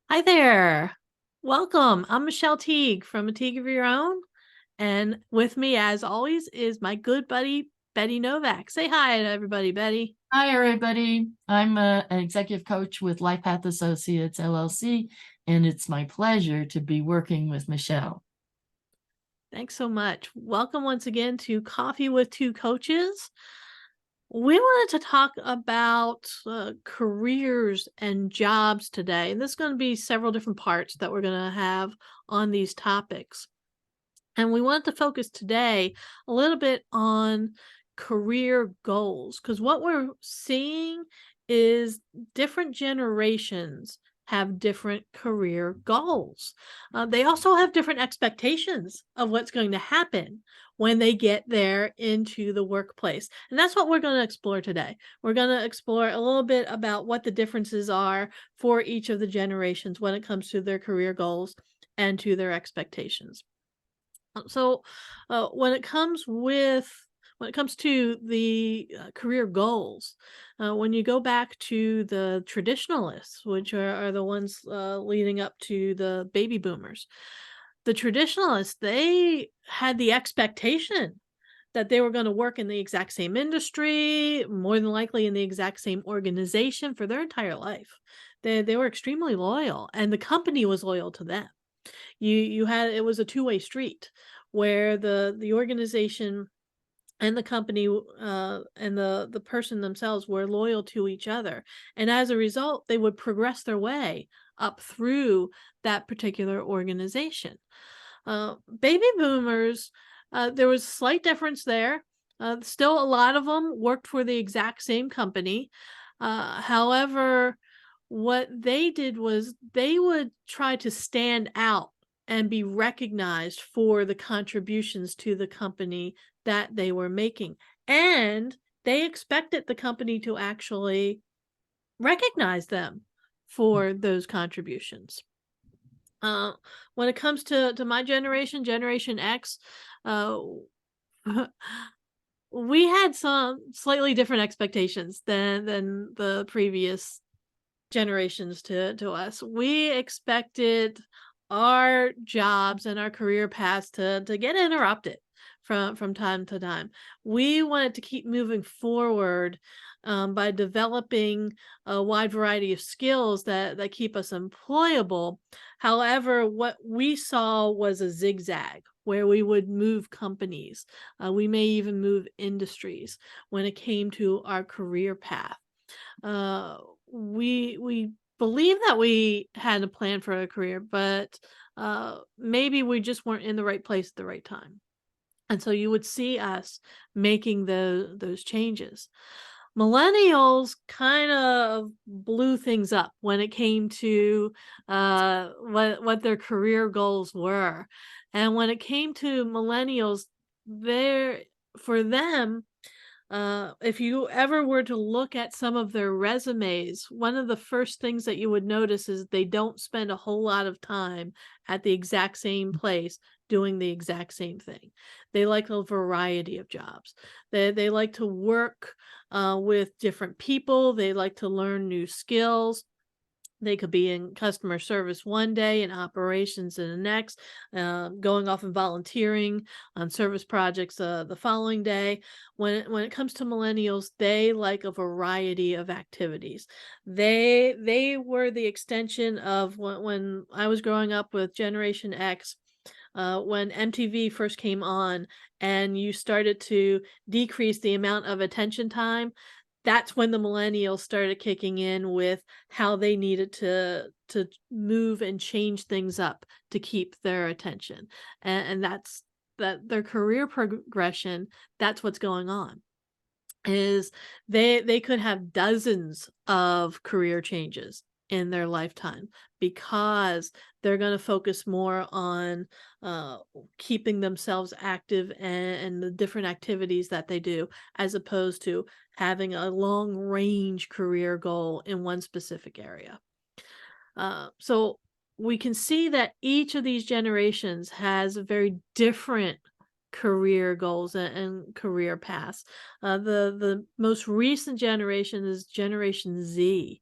Hi there. Welcome. I'm Michelle Teague from A Teague of Your Own. And with me, as always, is my good buddy, Betty Novak. Say hi to everybody, Betty. Hi, everybody. I'm an executive coach with Life Path Associates LLC, and it's my pleasure to be working with Michelle. Thanks so much. Welcome once again to Coffee with Two Coaches. We wanted to talk about careers and jobs today. And there's going to be several different parts that we're going to have on these topics. And we want to focus today a little bit on career goals because what we're seeing is different generations have different career goals. They also have different expectations of what's going to happen when they get there into the workplace. And that's what we're going to explore today. We're going to explore a little bit about what the differences are for each of the generations when it comes to their career goals and to their expectations. So, when it comes to the career goals, when you go back to the traditionalists, which are the ones leading up to the baby boomers, the traditionalists they had the expectation that they were going to work in the exact same industry, more than likely in the exact same organization for their entire life. They were extremely loyal, and the company was loyal to them. You had it was a two-way street where the organization and the company and the person themselves were loyal to each other, and as a result they would progress their way up through that particular organization. Baby boomers, there was a slight difference there. Still a lot of them worked for the exact same company. However, what they did was they would try to stand out and be recognized for the contributions to the company that they were making. And they expected the company to actually recognize them for those contributions. Uh, when it comes to my generation, Generation X, uh, we had some slightly different expectations than the previous generations to us. We expected our jobs and our career paths to get interrupted from time to time. We wanted to keep moving forward by developing a wide variety of skills that keep us employable. However, what we saw was a zigzag where we would move companies. We may even move industries when it came to our career path. Uh, we believe that we had a plan for a career, but maybe we just weren't in the right place at the right time. And so you would see us making those changes. Millennials kind of blew things up when it came to what their career goals were. And when it came to millennials, there for them if you ever were to look at some of their resumes, one of the first things that you would notice is they don't spend a whole lot of time at the exact same place doing the exact same thing. They like a variety of jobs. They like to work with different people. They like to learn new skills. They could be in customer service one day and operations in the next, going off and volunteering on service projects the following day. When it comes to millennials, they like a variety of activities. They were the extension of when I was growing up with Generation X. When MTV first came on and you started to decrease the amount of attention time, that's when the millennials started kicking in with how they needed to move and change things up to keep their attention. And that's that their career progression, that's what's going on. Is they could have dozens of career changes in their lifetime because they're going to focus more on uh, keeping themselves active and the different activities that they do as opposed to having a long range career goal in one specific area. So we can see that each of these generations has a very different career goals and career paths. The most recent generation is Generation Z,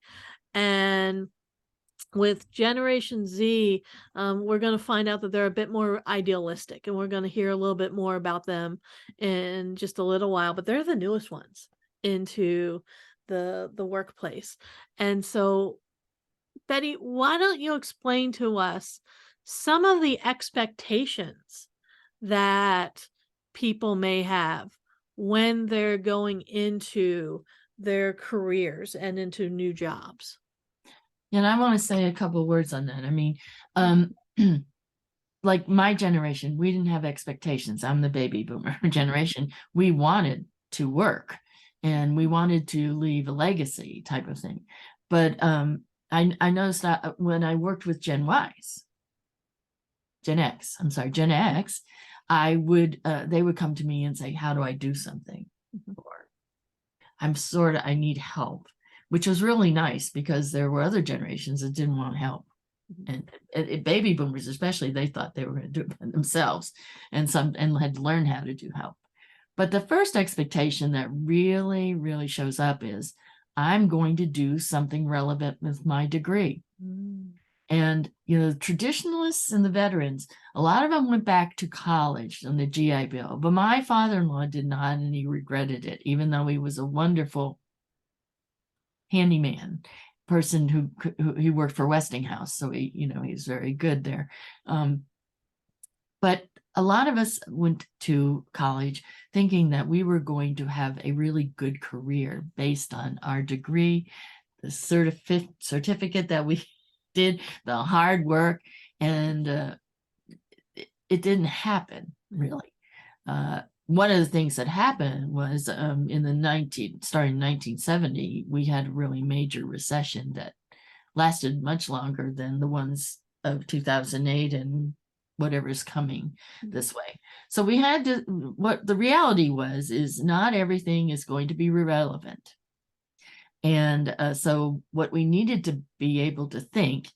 and with Generation Z, we're going to find out that they're a bit more idealistic, and we're going to hear a little bit more about them in just a little while. But they're the newest ones into the workplace, and so Betty, why don't you explain to us some of the expectations that people may have when they're going into their careers and into new jobs? And I want to say a couple words on that. I mean, um, like my generation, we didn't have expectations. I'm the baby boomer generation. We wanted to work and we wanted to leave a legacy type of thing. But I noticed that when I worked with Gen X, I would they would come to me and say, how do I do something? Mhm. Or I need help, which was really nice because there were other generations that didn't want help. Mhm. And baby boomers especially, they thought they were going to do it by themselves and had to learn how to do help. But the first expectation that really shows up is I'm going to do something relevant with my degree. Mm. And the traditionalists and the veterans, a lot of them went back to college on the GI Bill, but my father-in-law did not, and he regretted it, even though he was a wonderful handyman person who he worked for Westinghouse, so he's very good there. But a lot of us went to college thinking that we were going to have a really good career based on our degree, the certificate that we did, the hard work, and it didn't happen really. One of the things that happened was starting in 1970, we had a really major recession that lasted much longer than the ones of 2008 and whatever's coming this way. So we had to, what the reality was, is not everything is going to be relevant. And so what we needed to be able to think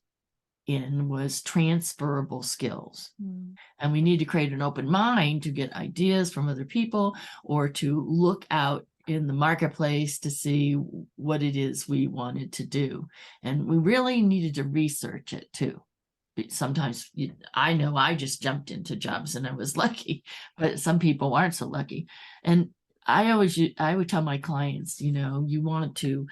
in was transferable skills. Mm. And we need to create an open mind to get ideas from other people or to look out in the marketplace to see what it is we wanted to do. And we really needed to research it too. Sometimes I know I just jumped into jobs and I was lucky, but some people aren't so lucky. And I would tell my clients, you want to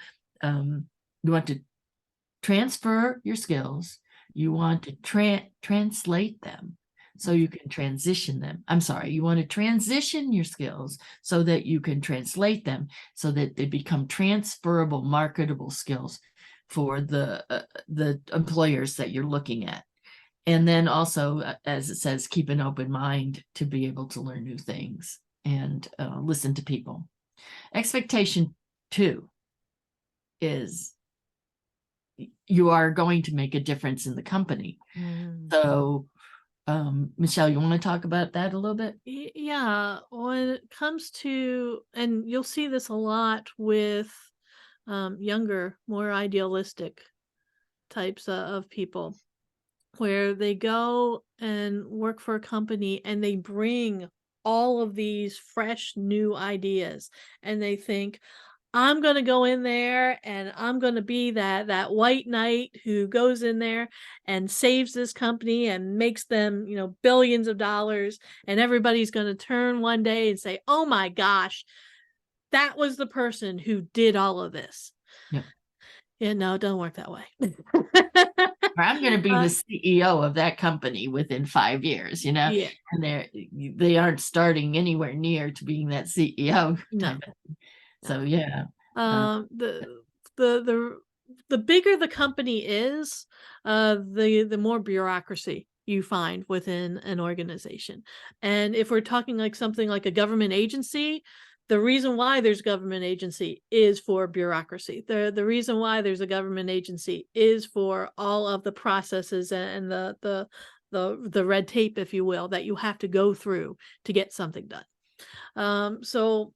transfer your skills. You want to translate them so you can transition them. I'm sorry, you want to transition your skills so that you can translate them so that they become transferable, marketable skills for the employers that you're looking at. And then also, as it says, keep an open mind to be able to learn new things and listen to people. Expectation 2 is you are going to make a difference in the company. Mm. So, Michelle, you want to talk about that a little bit? Yeah, when it comes to, and you'll see this a lot with younger, more idealistic types of people, where they go and work for a company and they bring all of these fresh new ideas, and they think, I'm gonna go in there and I'm gonna be that white knight who goes in there and saves this company and makes them, billions of dollars, and everybody's gonna turn one day and say, "Oh my gosh, that was the person who did all of this." Yeah. Yeah, no, it doesn't work that way. I'm going to be the Uh, CEO of that company within 5 years, yeah, and they aren't starting anywhere near to being that CEO no, type of, no. so yeah. uh, Um, the the the bigger the company is, the more bureaucracy you find within an organization. And if we're talking like something like a government agency, the reason why there's government agency is for bureaucracy. The reason why there's a government agency is for all of the processes and the red tape, if you will, that you have to go through to get something done. So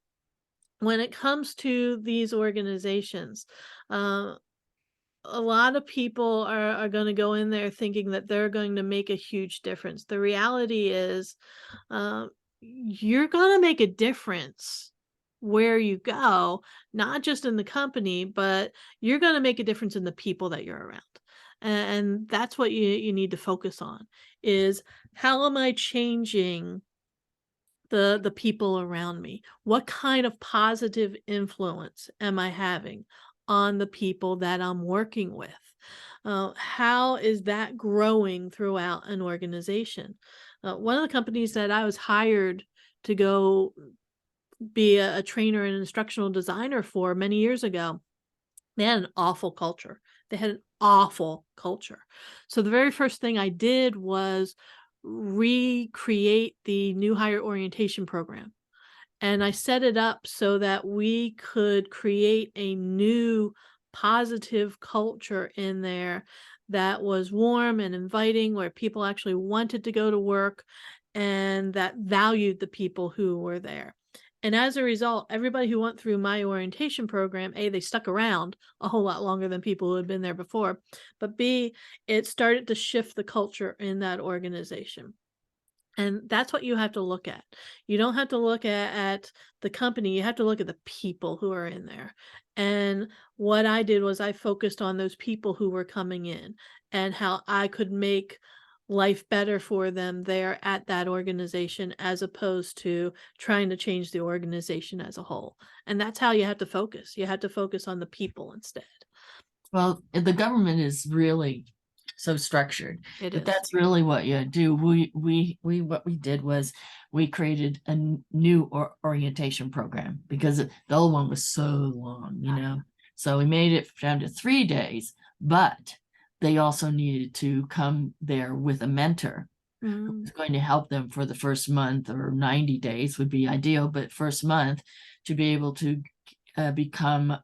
when it comes to these organizations, uh, a lot of people are going to go in there thinking that they're going to make a huge difference. The reality is, uh, you're going to make a difference where you go, not just in the company, but you're going to make a difference in the people that you're around. And that's what you need to focus on is how am I changing the people around me? What kind of positive influence am I having on the people that I'm working with? How is that growing throughout an organization? One of the companies that I was hired to go be a trainer and instructional designer for many years ago, they had an awful culture. They had an awful culture. So the very first thing I did was recreate the new hire orientation program. And I set it up so that we could create a new positive culture in there that was warm and inviting, where people actually wanted to go to work and that valued the people who were there. And as a result, everybody who went through my orientation program, A, they stuck around a whole lot longer than people who had been there before, but B, it started to shift the culture in that organization. And that's what you have to look at. You don't have to look at the company, you have to look at the people who are in there. And what I did was I focused on those people who were coming in and how I could make life better for them there at that organization as opposed to trying to change the organization as a whole. And that's how you have to focus. You have to focus on the people instead. Well, the government is really so structured It that is. that's really what you do. What we did was we created a new orientation program because the old one was so long, you know. So we made it down to 3 days, but they also needed to come there with a mentor who Mm, was going to help them for the first month, or 90 days would be ideal, but first month to be able to become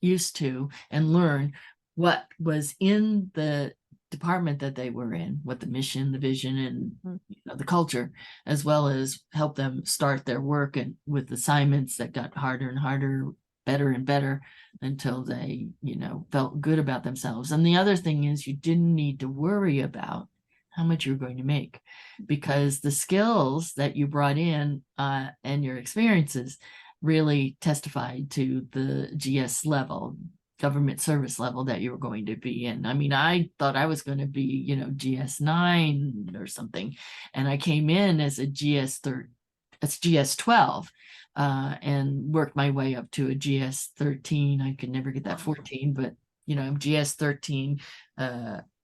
used to and learn what was in the department that they were in, what the mission, the vision, and mm, the culture, as well as help them start their work and with assignments that got harder and harder, better and better until they, felt good about themselves. And the other thing is you didn't need to worry about how much you're going to make because the skills that you brought in and your experiences really testified to the GS level, government service level that you were going to be in. I mean, I thought I was going to be, GS 9 or something, and I came in as a that's GS 12, and worked my way up to a GS 13. I could never get that 14, but GS 13.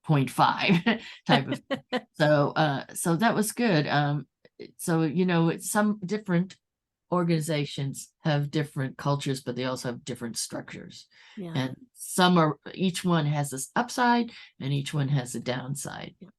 0.5 type of so that was good. So it's some different organizations have different cultures, but they also have different structures. yeah. And each one has this upside and each one has a downside. Yeah.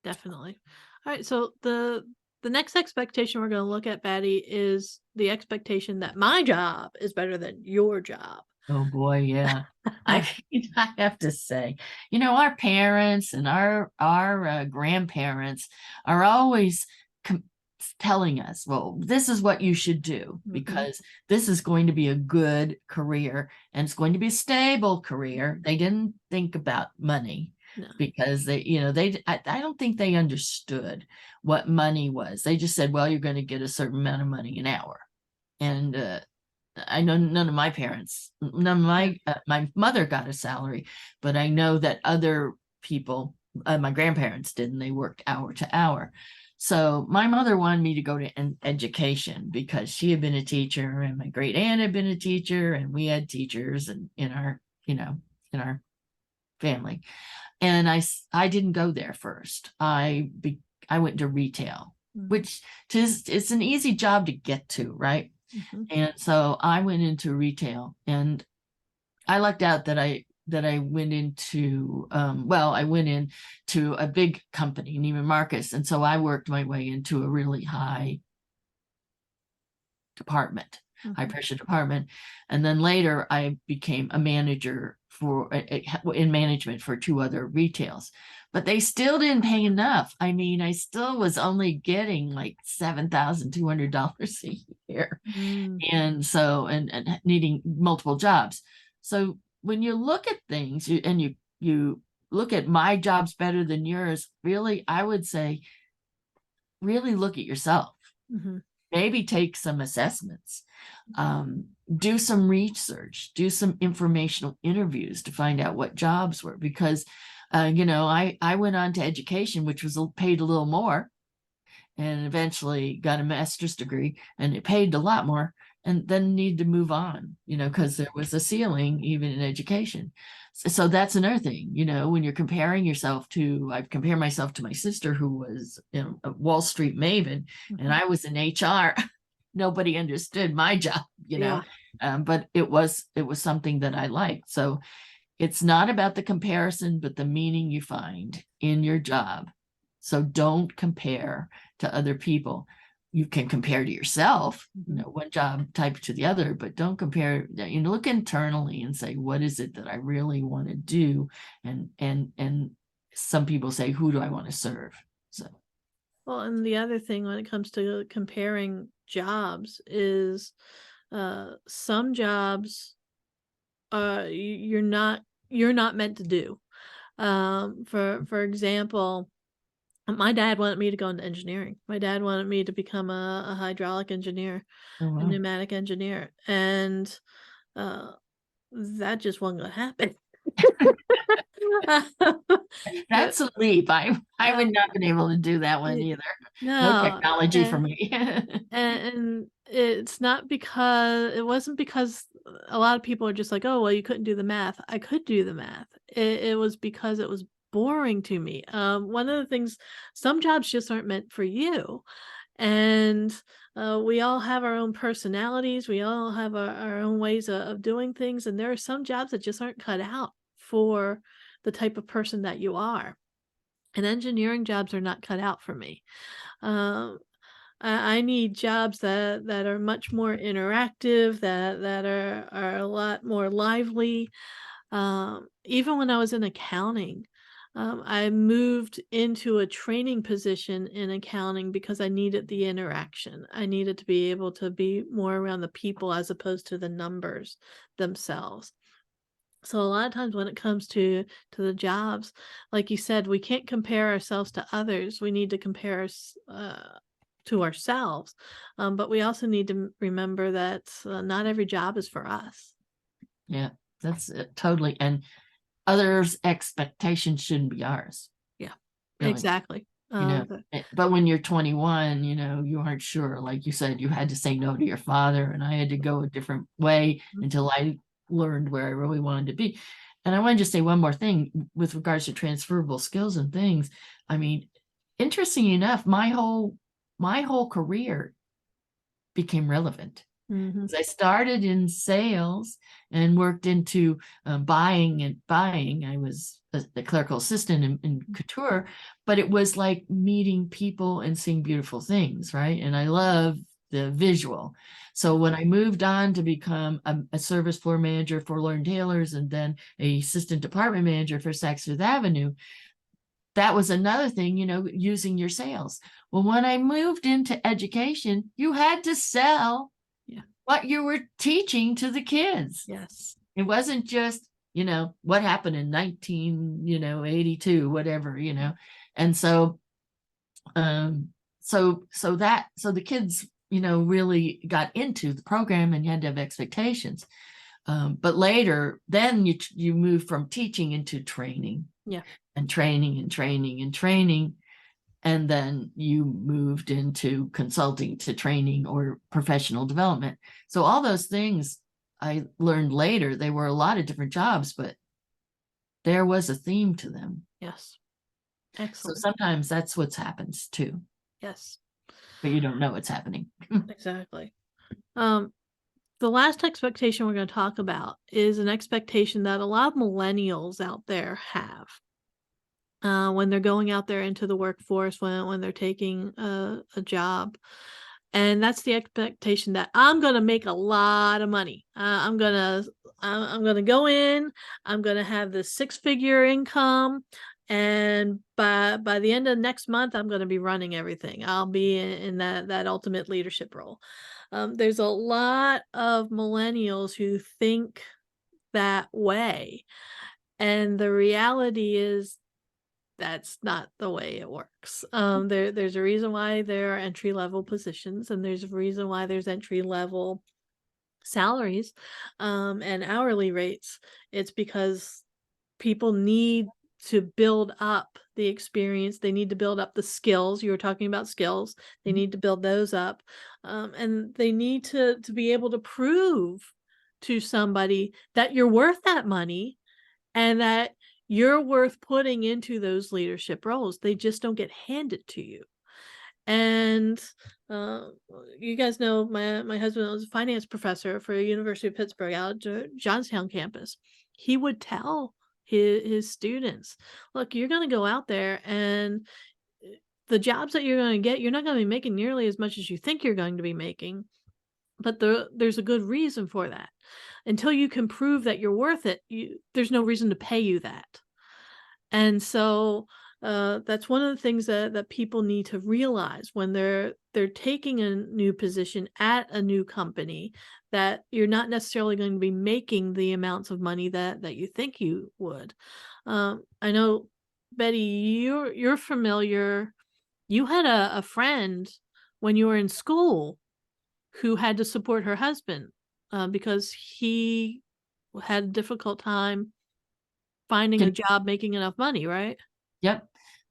Definitely. All right, so the next expectation we're going to look at, Batty, is the expectation that my job is better than your job. Oh boy, yeah. I I have to say, our parents and our grandparents are always telling us, well, this is what you should do Mhm. because this is going to be a good career and it's going to be a stable career. They didn't think about money No. because I don't think they understood what money was. They just said, well, you're going to get a certain amount of money an hour. And I know none of my parents, none of Yeah. my mother got a salary, but I know that other people, my grandparents did, and they worked hour to hour. So my mother wanted me to go to an education because she had been a teacher and my great aunt had been a teacher and we had teachers and in our family. And I didn't go there first. I went to retail, Mhm. which it's an easy job to get to, right? Mhm. And so I went into retail and I lucked out that I went into I went into a big company, Neiman Marcus. And so I worked my way into a really department, high Mhm. pressure department. And then later I became a manager in management for two other retails, but they still didn't pay enough. I mean, I still was only getting like $7,200 a year. Mm. And so, and needing multiple jobs. So when you look at things you look at my job's better than yours, really, I would say, really look at yourself, Mhm. maybe take some assessments. do some research, do some informational interviews to find out what jobs were, because I went on to education, which was paid a little more, and eventually got a master's degree, and it paid a lot more, and then need to move on, because there was a ceiling even in education. So that's another thing, when you're comparing yourself to, I compare myself to my sister, who was, a Wall Street maven, and I was in HR. Nobody understood my job, Yeah. but it was something that I liked. So it's not about the comparison, but the meaning you find in your job. So don't compare to other people. You can compare to yourself, one job type to the other, but don't compare. Look internally and say, what is it that I really want to do? And some people say, who do I want to serve? So, Well, and the other thing when it comes to comparing jobs is some jobs you're not meant to do. For example, my dad wanted me to go into engineering. My dad wanted me to become a hydraulic engineer, oh, a wow. pneumatic engineer, and uh, that just wasn't gonna happen. Uh, That's a leap. I would not been able to do that one y- either. No no, technology for and me. and it's not because it wasn't because a lot of people are just like, "Oh, well, you couldn't do the math." I could do the math. It was because it was boring to me. One of the things, some jobs just aren't meant for you, and we all have our own personalities. We all have our own ways of doing things, and there are some jobs that just aren't cut out for the type of person that you are. And engineering jobs are not cut out for me. Um, I need jobs that are much more interactive, that are a lot more lively. Even when I was in accounting, I moved into a training position in accounting because I needed the interaction. I needed to be able to be more around the people as opposed to the numbers themselves. So a lot of times when it comes to the jobs, like you said, we can't compare ourselves to others. We need to compare us to ourselves, but we also need to remember that not every job is for us. Yeah, that's it, totally. And others' expectations shouldn't be ours, Yeah, really. exactly. But But when you're 21, you aren't sure. Like you said, you had to say no to your father, and I had to go a different way mm, until I learned where I really wanted to be. And I want to just say one more thing with regards to transferable skills and things. I mean, interesting enough, my whole career became relevant. mhm, I started in sales and worked into buying and buying. I was the clerical assistant in couture, but it was like meeting people and seeing beautiful things, right? And I love the visual. So when I moved on to become a service floor manager for Lord & Taylor's, and then a assistant department manager for Saks Fifth Avenue, that was another thing, using your sales. Well, when I moved into education, you had to sell yeah, what you were teaching to the kids. yes, It wasn't just, what happened in 82, whatever, And so the kids, really got into the program, and you had to have expectations. But later, then you move from teaching into training, yeah, and training and training and training. And then you moved into consulting to training or professional development. So all those things I learned later, they were a lot of different jobs, but there was a theme to them. yes, So excellent, sometimes that's what happens too, yes, but you don't know what's happening. exactly. Um, the last expectation we're going to talk about is an expectation that a lot of millennials out there have. When they're going out there into the workforce, when they're taking a job, and that's the expectation that I'm gonna make a lot of money. I'm gonna go in, I'm gonna have this six-figure income, and by the end of next month, I'm gonna be running everything. I'll be in that ultimate leadership role. There's a lot of millennials who think that way, and the reality is that's not the way it works. There's a reason why there are entry level positions, and there's a reason why there's entry level salaries, and hourly rates. It's because people need to build up the experience, they need to build up the skills, you were talking about skills, they Mhm. need to build those up, and they need to be able to prove to somebody that you're worth that money and that you're worth putting into those leadership roles, they just don't get handed to you. And, uh, you guys know my husband was a finance professor for University of Pittsburgh out at Johnstown campus. He would tell his students, "Look, you're gonna go out there and, the jobs that you're gonna get, you're not gonna be making nearly as much as you think you're going to be making, but there's a good reason for that. Until you can prove that you're worth it, there's no reason to pay you that." And so, that's one of the things that people need to realize when they're taking a new position at a new company, that you're not necessarily going to be making the amounts of money that you think you would. I know, Betty, you're familiar. You had a friend when you were in school who had to support her husband, because he had a difficult time finding a Can job making enough money, right? Yep,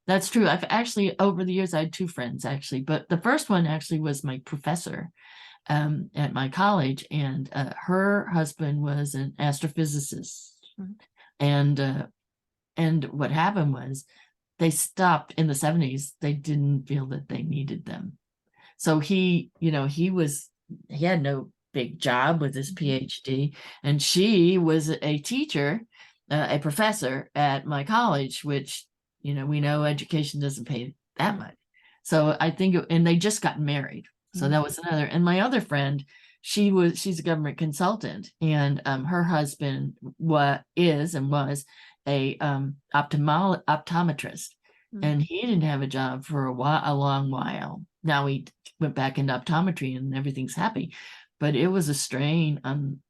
that's true. I've actually over the years, I had 2 friends actually, but the first one actually was my professor, at my college, and, her husband was an astrophysicist, Mhm. and, what happened was they stopped in the '70s, they didn't feel that they needed them. So he had no big job with his Mhm. PhD, and she was a teacher, a professor at my college, which, we know education doesn't pay that Mm, much. So I think and they just got married. So mhm, that was another, and my other friend, she's a government consultant, and, her husband was a, optometrist, mm. and he didn't have a job for a long while. Now he went back into optometry and everything's happy, but it was a strain on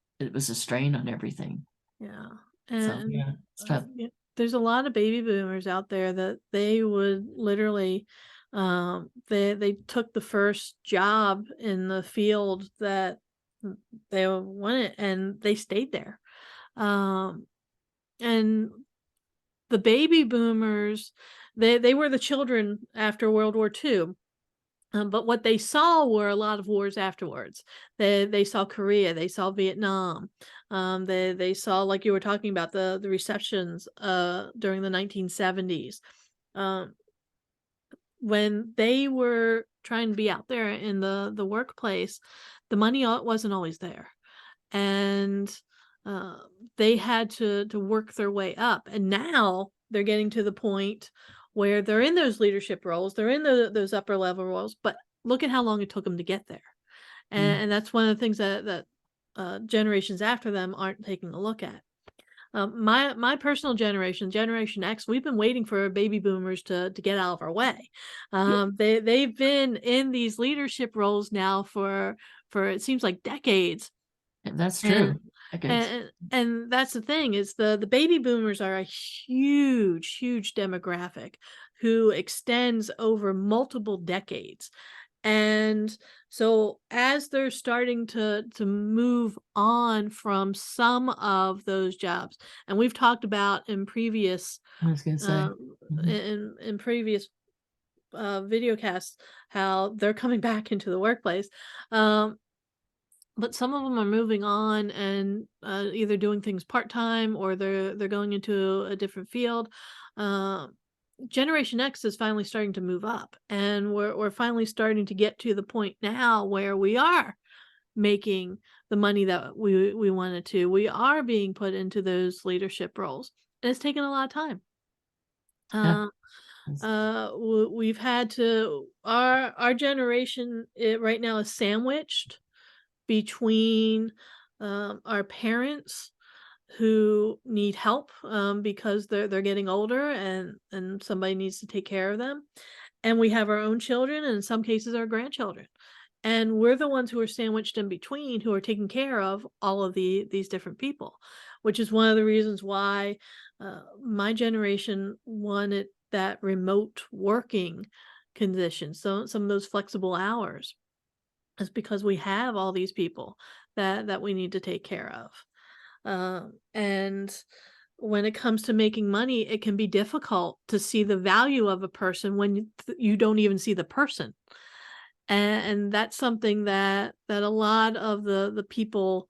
everything. Yeah, So, and, yeah, it's tough. yeah, there's a lot of baby boomers out there that they would literally, they took the first job in the field that, they wanted, and they stayed there. Um, and the baby boomers, they were the children after World War II. But what they saw were a lot of wars afterwards. They saw Korea, they saw Vietnam, they saw, like you were talking about, the receptions during the 1970s. Um, when they were trying to be out there in the workplace, the money wasn't always there, and uh, they had to work their way up. And now they're getting to the point where they're in those leadership roles, they're in those upper level roles, but look at how long it took them to get there. Mm. And that's one of the things that generations after them aren't taking a look at. My personal generation, Generation X, we've been waiting for baby boomers to get out of our way. They've been in these leadership roles now for it seems like decades, That's and true. Decades. and that's the thing, is the baby boomers are a huge demographic who extends over multiple decades. And so as they're starting to move on from some of those jobs, and we've talked about in previous, I was gonna say. Mhm. in previous video casts, how they're coming back into the workplace. Um, but some of them are moving on and, either doing things part-time, or they're going into a different field. Um, Generation X is finally starting to move up, and we're finally starting to get to the point now where we are making the money that we wanted to. We are being put into those leadership roles, and it's taken a lot of time. Yeah. Uh, It's we've had to our generation, right now, is sandwiched between, our parents who need help, because they're getting older, and somebody needs to take care of them, and we have our own children, and in some cases our grandchildren. And we're the ones who are sandwiched in between, who are taking care of all of these different people, which is one of the reasons why, my generation wanted that remote working condition, so some of those flexible hours, is because we have all these people that we need to take care of. And when it comes to making money, it can be difficult to see the value of a person when you don't even see the person. And that's something that a lot of the people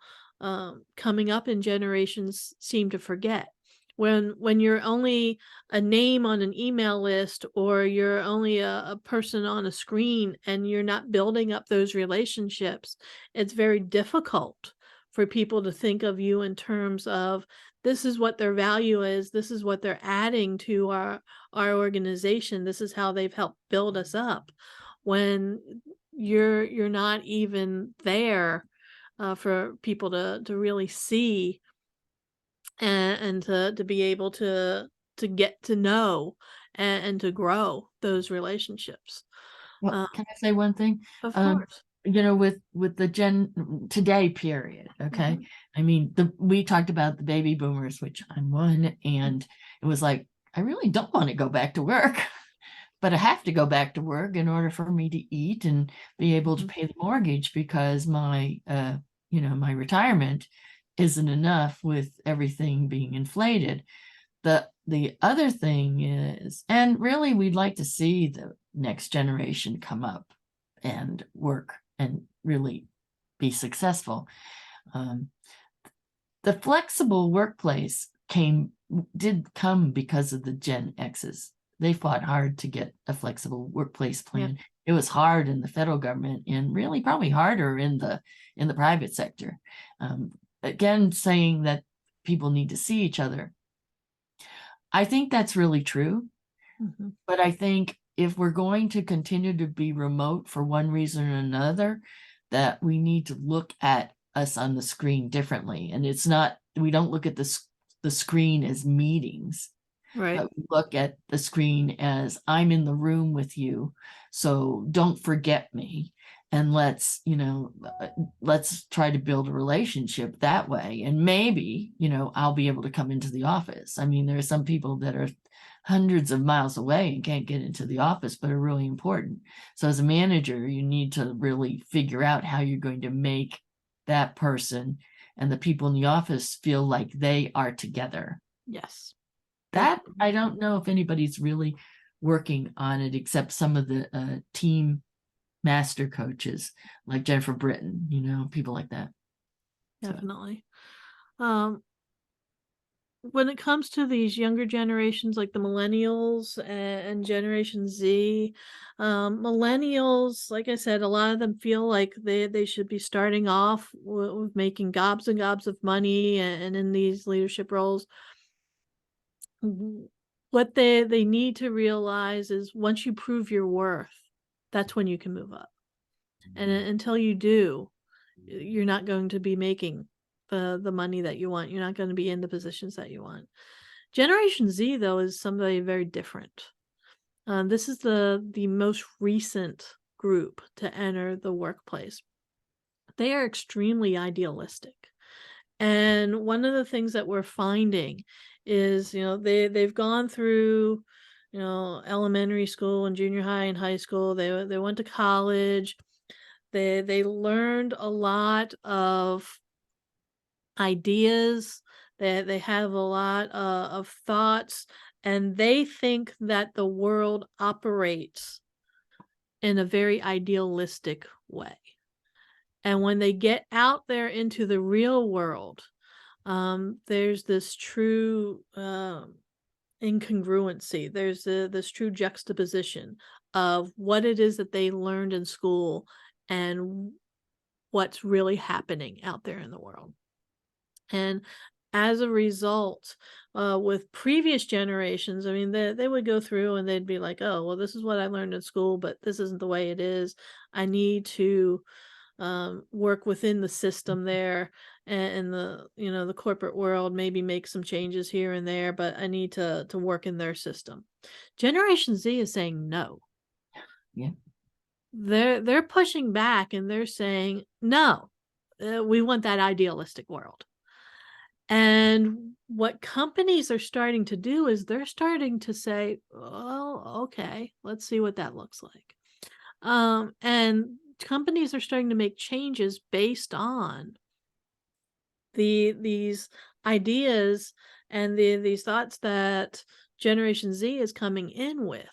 coming up in generations seem to forget. When you're only a name on an email list, or you're only a person on a screen, and you're not building up those relationships, it's very difficult for people to think of you in terms of, this is what their value is, this is what they're adding to our organization, this is how they've helped build us up, when you're not even there for people to really see, and to be able to get to know, and to grow those relationships. Well, Uh, can I say one thing? of Um, course. with the Gen today period, okay? Mhm, I mean, we talked about the baby boomers, which I'm one, and it was like, I really don't want to go back to work, but I have to go back to work in order for me to eat and be able to mhm. pay the mortgage, because my retirement isn't enough with everything being inflated. The other thing is, and really we'd like to see the next generation come up and work and really be successful. Um, the flexible workplace did come because of the Gen X's. They fought hard to get a flexible workplace Yeah. plan. It was hard in the federal government, and really probably harder in the private sector. Again, saying that people need to see each other. I think that's really true. Mhm. But I think if we're going to continue to be remote for one reason or another, that we need to look at us on the screen differently. And it's not, we don't look at the screen as meetings, Right. but we look at the screen as, I'm in the room with you. So don't forget me. And let's try to build a relationship that way. And maybe, I'll be able to come into the office. I mean, there are some people that are hundreds of miles away and can't get into the office, but are really important. So as a manager, you need to really figure out how you're going to make that person and the people in the office feel like they are together. Yes. That Definitely. I don't know if anybody's really working on it, except some of the team master coaches like Jennifer Britton, people like that. So Definitely. Um, when it comes to these younger generations, like the millennials and Generation Z, millennials, like I said, a lot of them feel like they should be starting off with making gobs and gobs of money, and in these leadership roles. What they need to realize is, once you prove your worth, that's when you can move up. And until you do, you're not going to be making the money that you want. You're not going to be in the positions that you want. Generation Z, though, is somebody very different. This is the most recent group to enter the workplace. They are extremely idealistic. And one of the things that we're finding is, they've gone through, elementary school and junior high and high school. They went to college. They learned a lot of ideas. They have a lot of thoughts, and they think that the world operates in a very idealistic way. And when they get out there into the real world, there's this true incongruency. There's this true juxtaposition of what it is that they learned in school, and what's really happening out there in the world. And as a result, with previous generations, I mean, they would go through and they'd be like, oh, well, this is what I learned in school, but this isn't the way it is. I need to work within the system there, and the corporate world, maybe make some changes here and there, but I need to work in their system. Generation Z is saying no. yeah. They're pushing back, and they're saying no. We want that idealistic world. And what companies are starting to do is, they're starting to say, "Oh, okay, let's see what that looks like." And companies are starting to make changes based on these ideas and these thoughts that Generation Z is coming in with.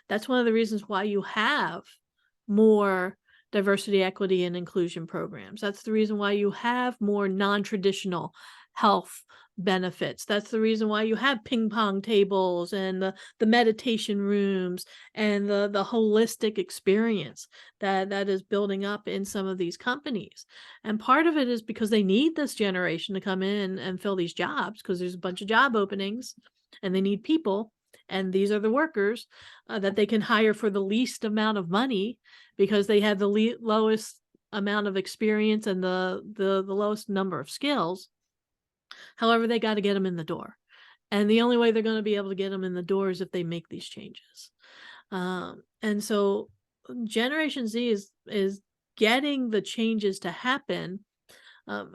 That's one of the reasons why you have more diversity, equity, and inclusion programs. That's the reason why you have more non-traditional health benefits. That's the reason why you have ping pong tables and the meditation rooms and the holistic experience that is building up in some of these companies. And part of it is because they need this generation to come in and fill these jobs because there's a bunch of job openings and they need people. And these are the workers that they can hire for the least amount of money because they have the lowest amount of experience and the lowest number of skills. However, they got to get them in the door. And the only way they're going to be able to get them in the door is if they make these changes. And so Generation Z is getting the changes to happen.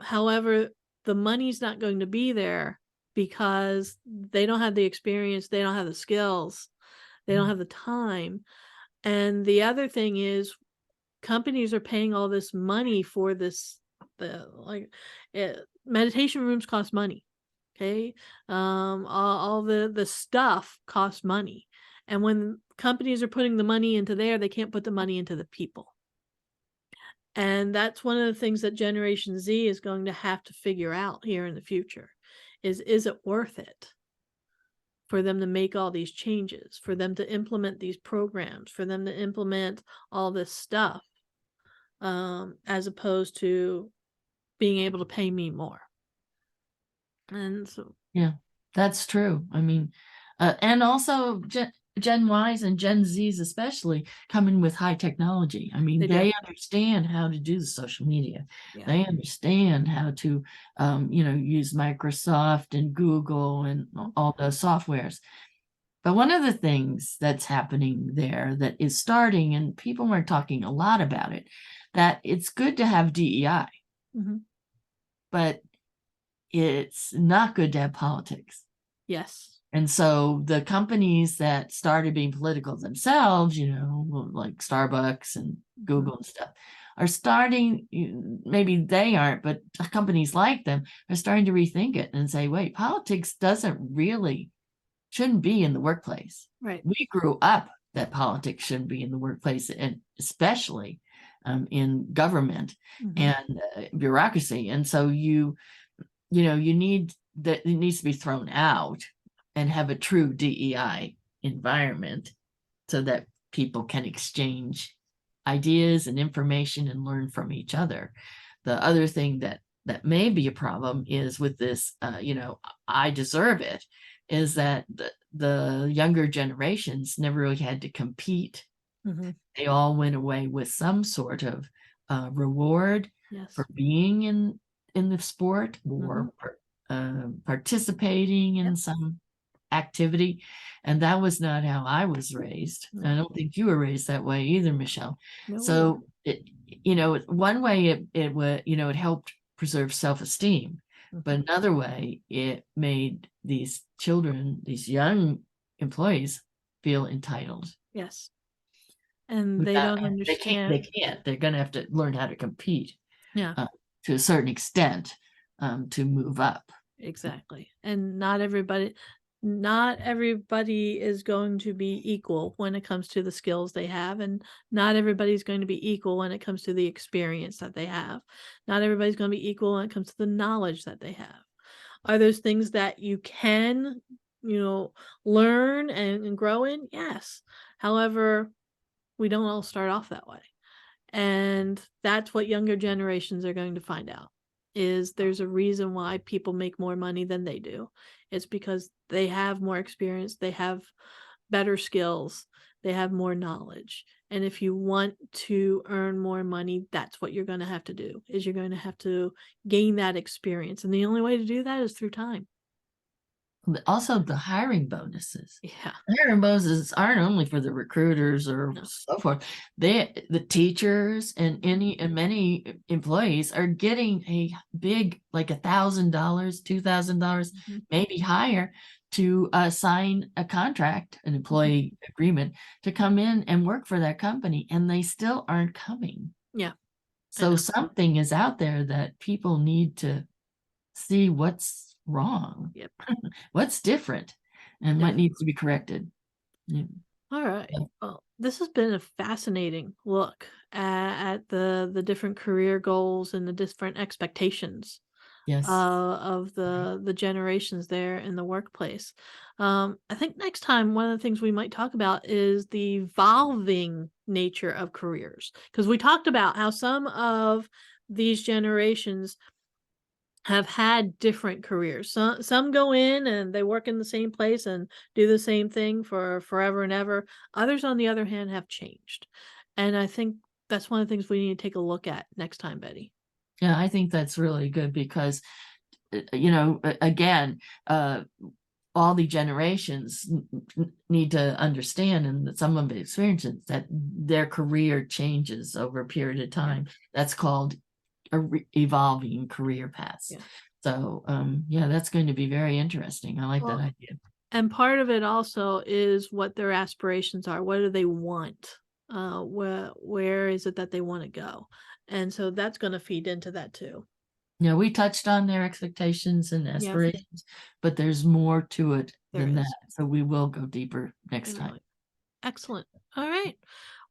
However, the money's not going to be there because they don't have the experience, they don't have the skills, they don't have the time. And the other thing is companies are paying all this money for this meditation rooms cost money. Okay. All the stuff costs money. And when companies are putting the money into there, they can't put the money into the people. And that's one of the things that Generation Z is going to have to figure out here in the future is it worth it for them to make all these changes, for them to implement these programs, for them to implement all this stuff, as opposed to being able to pay me more. And so, Yeah, that's true. I mean, and also Gen Ys and Gen Zs especially come in with high technology. I mean, they do. they understand how to do the social media. Yeah. They understand how to, use Microsoft and Google and all those softwares. But one of the things that's happening there that is starting, and people aren't talking a lot about it, that it's good to have DEI, Mhm. but it's not good to have politics. Yes. And so the companies that started being political themselves, like Starbucks and Google and stuff, are starting, maybe they aren't, but companies like them are starting to rethink it and say, wait, politics shouldn't be in the workplace. Right. We grew up that politics shouldn't be in the workplace, and especially in government and bureaucracy. And so it needs to be thrown out and have a true DEI environment so that people can exchange ideas and information and learn from each other. The other thing that may be a problem is with this, I deserve it, is that the younger generations never really had to compete. They all went away with some sort of reward for being in the sport or participating in some activity. And that was not how I was raised. No. I don't think you were raised that way either, Michelle. No. So one way it helped preserve self-esteem, but another way it made these children, these young employees, feel entitled. Yes. And they don't They understand. can't. They're going to have to learn how to compete. Yeah. To a certain extent, to move up. Exactly. And not everybody is going to be equal when it comes to the skills they have, and not everybody's going to be equal when it comes to the experience that they have. Not everybody's going to be equal when it comes to the knowledge that they have. Are those things that you can, learn and grow in? Yes. However, we don't all start off that way. And that's what younger generations are going to find out. Is there's a reason why people make more money than they do. It's because they have more experience, they have better skills, they have more knowledge. And if you want to earn more money, that's what you're going to have to do. Is you're going to have to gain that experience. And the only way to do that is through time. Also, the hiring bonuses. Yeah. Hiring bonuses aren't only for the recruiters or so forth. The teachers and many employees are getting a big, like $1,000, $2,000, maybe higher, to sign a contract, an employee agreement, to come in and work for that company, and they still aren't coming. Yeah. So something is out there that people need to see what's wrong, Yep, what's different, and what definitely. needs to be corrected. Yeah. All right. Yeah. Well, this has been a fascinating look at the different career goals and the different expectations Yes. of the generations there in the workplace. I think next time one of the things we might talk about is the evolving nature of careers because we talked about how some of these generations have had different careers. Some go in and they work in the same place and do the same thing for forever and ever. Others, on the other hand, have changed. And I think that's one of the things we need to take a look at next time, Betty. Yeah, I think that's really good because, again, all the generations need to understand, and that some of the experiences that their career changes over a period of Yeah. time. That's called evolving career paths. Yeah. So, yeah, that's going to be very interesting. I like that Well, idea. and part of it also is what their aspirations are. What do they want? Where is it that they want to go? And so that's going to feed into that too. Yeah, we touched on their expectations and Yeah, aspirations, but there's more to it there than that. is. So we will go deeper next And time. really excellent. All right.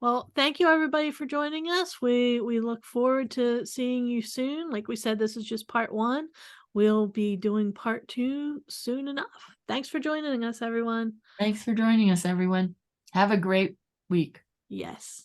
Well, thank you everybody for joining us. We look forward to seeing you soon. Like we said, this is just part 1. We'll be doing part 2 soon enough. Thanks for joining us, everyone. Thanks for joining us, everyone. Have a great week. Yes.